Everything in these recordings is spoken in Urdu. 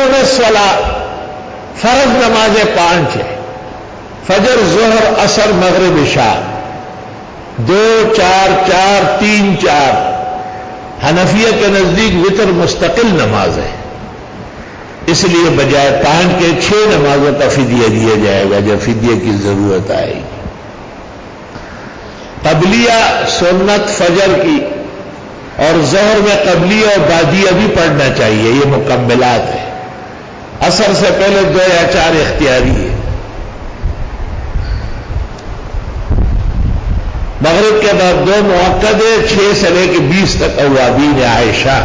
یقیمون الصلاۃ، فرض نمازیں 5 ہیں، فجر، ظہر، عصر، مغرب، عشاء، 2 4 4 3 4۔ حنفیہ کے نزدیک وتر مستقل نماز ہے، اس لیے بجائے 5 کے 6 نمازوں کا فدیہ دیا جائے گا جب فدیے کی ضرورت آئے گی۔ قبلیہ سنت فجر کی اور ظہر میں قبلیہ اور بعدیہ بھی پڑھنا چاہیے، یہ مکملات ہے۔ عصر سے پہلے 2 یا 4 اختیاری ہے۔ مغرب کے بعد 2 مؤکد ہے، 6 سے لے کے 20 تک اوابین عائشہ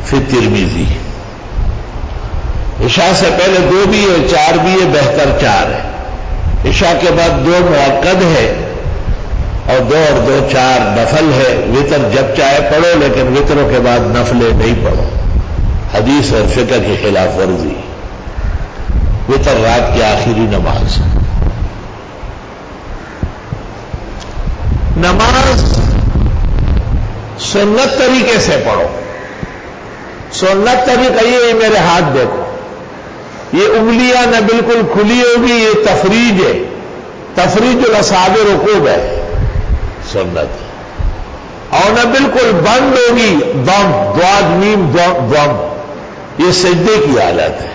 فی ترمذی۔ عشاء سے پہلے 2 بھی ہے، 4 بھی ہے، بہتر 4 ہے۔ عشاء کے بعد 2 مؤکد ہے اور 2 اور 2 4 نفل ہے۔ وتر جب چاہے پڑھو، لیکن وتروں کے بعد نفلیں نہیں پڑھو، حدیث اور فقہ کی خلاف ورزی۔ وتر رات کی آخری نماز۔ نماز سنت طریقے سے پڑھو۔ سنت طریقہ یہ میرے ہاتھ دیکھو، یہ انگلیاں نہ بالکل کھلی ہوگی، یہ تفریج ہے، تفریج الاصابع رکوع ہے سنت، اور نہ بالکل بند ہوگی، ضم، ضاد میم ضم، یہ سجدے کی حالت ہے۔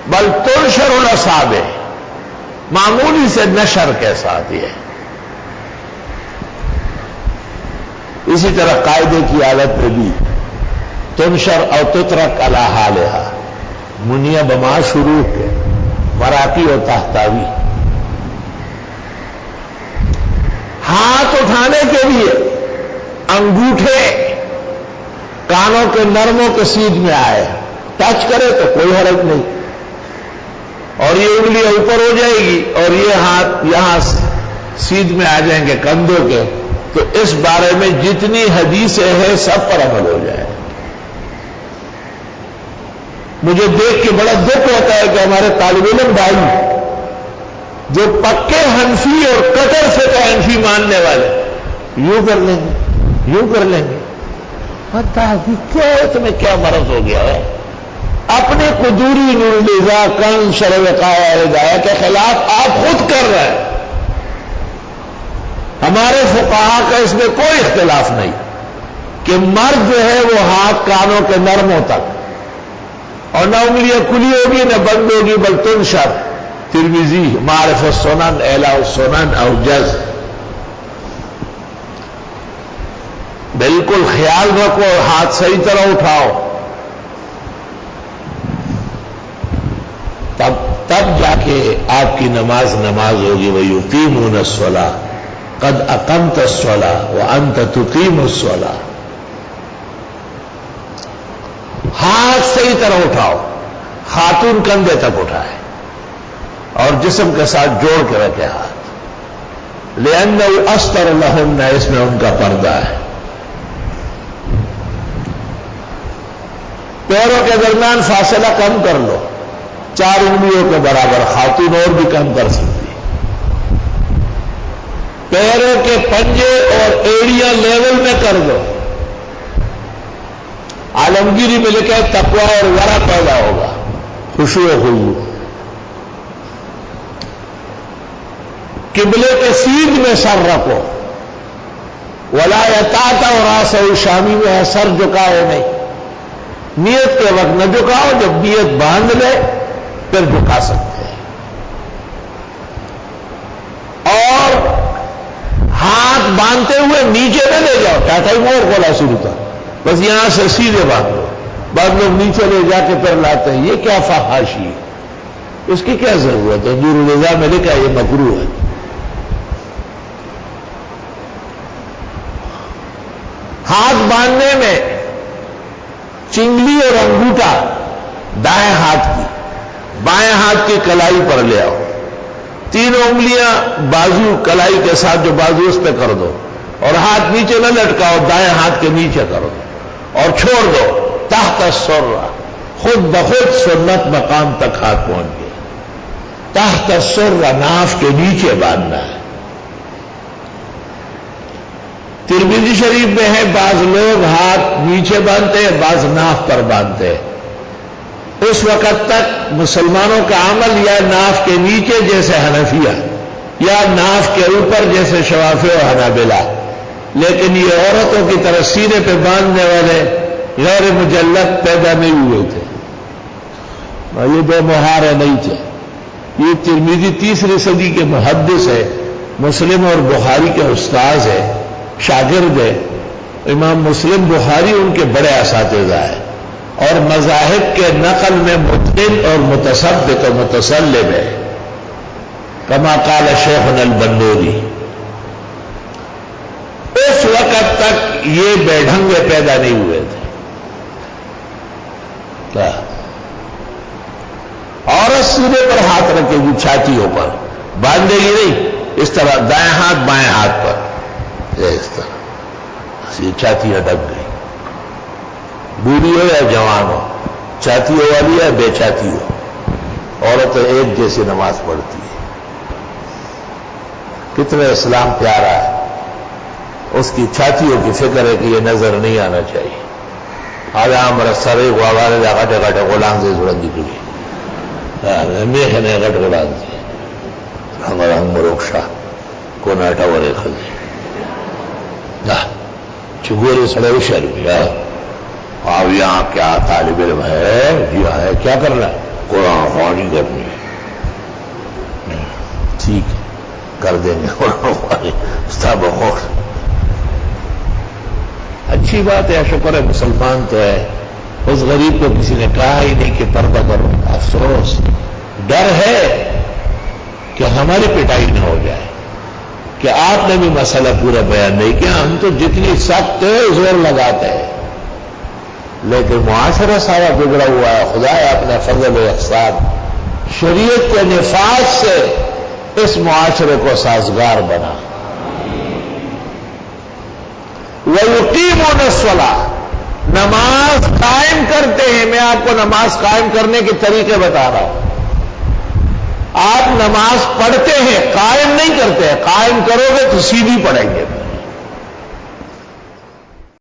بل تنشر الاصابع، معمولی سے نشر کے ساتھ یہ ہے۔ اسی طرح قاعدے کی حالت میں بھی تنشر او تترک علی حالہا، منیہ بما شروع کے، مراقی و تحتاوی۔ ہاتھ اٹھانے کے لیے انگوٹھے کانوں کے نرموں کے سیدھ میں آئے، ٹچ کرے تو کوئی حرج نہیں، اور یہ انگلیاں اوپر ہو جائے گی اور یہ ہاتھ یہاں سیدھ میں آ جائیں گے کندھوں کے، تو اس بارے میں جتنی حدیثیں ہیں سب پر عمل ہو جائے۔ مجھے دیکھ کے بڑا دکھ ہوتا ہے کہ ہمارے طالب علم بھائی جو پکے حنفی اور کٹر سے تو حنفی ماننے والے یوں کر لیں گے، یوں کر لیں گے۔ کیا ہے تمہیں، کیا مرض ہو گیا ہے؟ اپنے قدوری نورالضا کن شرع وقایہ ہدایہ کے خلاف آپ خود کر رہے ہیں۔ ہمارے فقہا کا اس میں کوئی اختلاف نہیں کہ مرد جو ہے وہ ہاتھ کانوں کے نرموں تک، اور نہ انگلیاں کھلی ہوگی نہ بند ہوگی، بل تنشر، ترمذی، معارف السنن، اعلاء السنن، اوجز۔ بالکل خیال رکھو، ہاتھ صحیح طرح اٹھاؤ، تب جا کے آپ کی نماز ہوگی۔ وَيُقِيمُونَ الصَّلَاةَ قَدْ أَقَمْتَ الصَّلَاةَ وَأَنْتَ تُقِيمُ الصَّلَاةَ۔ ہاتھ صحیح طرح اٹھاؤ، خاتون کندھے تک اٹھائے اور جسم کے ساتھ جوڑ کے رکھے ہاتھ، لِأَنَّهُ أَسْتَرَ لَهُنَّ، اس میں ان کا پردہ ہے۔ پیروں کے درمیان فاصلہ کم کر لو، 4 انگلیوں کے برابر، خاتون اور بھی کم کر سکتی۔ پیروں کے پنجے اور ایڑیاں لیول میں کر دو۔ عالمگیری میں لکھا ہے تقویٰ اور ورع پیدا ہوگا، خشوع و خضوع۔ قبلے کے سیدھ میں سر رکھو، ولا یتعتع راسہ، شامی میں ہے سر جھکاؤ نہیں۔ نیت کے وقت نہ جھکاؤ، جب نیت باندھ لے پھر جھکا سکتے ہیں۔ اور ہاتھ باندھتے ہوئے نیچے نہ لے جاؤ، ٹاٹا مور کھولا شروع تھا، بس یہاں سے سیدھے باندھ لو، بعض لوگ نیچے لے جا کے پھر لاتے ہیں، یہ کیا فحاشی ہے، اس کی کیا ضرورت ہے؟ نورالضا میں لکھا یہ مکروہ ہے۔ ہاتھ باندھنے میں چنگلی اور انگوٹھا دائیں ہاتھ کی بائیں ہاتھ کی کلائی پر لے آؤ، 3 انگلیاں بازو کلائی کے ساتھ جو بازو اس پہ کر دو، اور ہاتھ نیچے نہ لٹکاؤ، دائیں ہاتھ کے نیچے کرو اور چھوڑ دو، تحت السرہ، خود بخود سنت مقام تک ہاتھ پہنچ گیا۔ تحت السرہ، ناف کے نیچے باندھنا ہے۔ ترمذی شریف میں ہے بعض لوگ ہاتھ نیچے باندھتے ہیں، بعض ناف پر باندھتے ہیں، اس وقت تک مسلمانوں کا عمل یا ناف کے نیچے جیسے حنفیہ یا ناف کے اوپر جیسے شوافی و حنابلہ، لیکن یہ عورتوں کی طرح سینے پہ باندھنے والے غیر مجلد پیدا نہیں ہوئے تھے. یہ دو محارے نہیں تھے. یہ ترمذی 3 صدی کے محدث ہے، مسلم اور بخاری کے استاذ ہے، شاگرد ہے. امام مسلم بخاری ان کے بڑے اساتذہ ہیں اور مذاہب کے نقل میں متقن اور متصدق و متسلم ہے، کما قال شیخنا البنوری. اس وقت تک یہ بے ڈھنگے پیدا نہیں ہوئے تھے. کیا عورت سینے پر ہاتھ رکھے گی، چھاتیوں پر باندھے گی نہیں، اس طرح دائیں ہاتھ بائیں ہاتھ پر، اس طرح یہ چھاتیاں ڈک گئی. بوڑھی ہو یا جوان ہو، چھاتیوں والی یا بے چھاتی ہو، عورت ایک جیسی نماز پڑھتی ہے. کتنا اسلام پیارا ہے. اس کی چھاتیوں کی فکر ہے کہ یہ نظر نہیں آنا چاہیے. آج ہمارا سرے کو آوارے جا گٹے گٹے غلام سے جڑن نکلی میخ نے گٹ گڑا دی ہمارا ہم مروکشا کو ناٹا ورے خلی چگورے سڑے ہوشیار ہوئی. آپ یہاں کیا طالب علم ہے؟ جی ہے. کیا کرنا ہے؟ قرآن خوانی کرنی ہے. ٹھیک ہے کر دیں گے قرآن خوانی. اچھی بات ہے، شکر ہے مسلمان تو ہے. اس غریب کو کسی نے کہا ہی نہیں کہ پردہ کرو. افسوس، ڈر ہے کہ ہماری پٹائی نہ ہو جائے کہ آپ نے بھی مسئلہ پورا بیان نہیں کیا. ہم تو جتنی سخت ہے زور لگاتے ہیں، لیکن معاشرہ سارا بگڑا ہوا ہے. خدا اپنا فضل و احسان شریعت کے نفاذ سے اس معاشرے کو سازگار بنا. وَيُقِيمُونَ الصَّلَاةَ، نماز قائم کرتے ہیں. میں آپ کو نماز قائم کرنے کے طریقے بتا رہا ہوں. آپ نماز پڑھتے ہیں، قائم نہیں کرتے ہیں. قائم کرو گے تو سیدھی پڑھیں گے.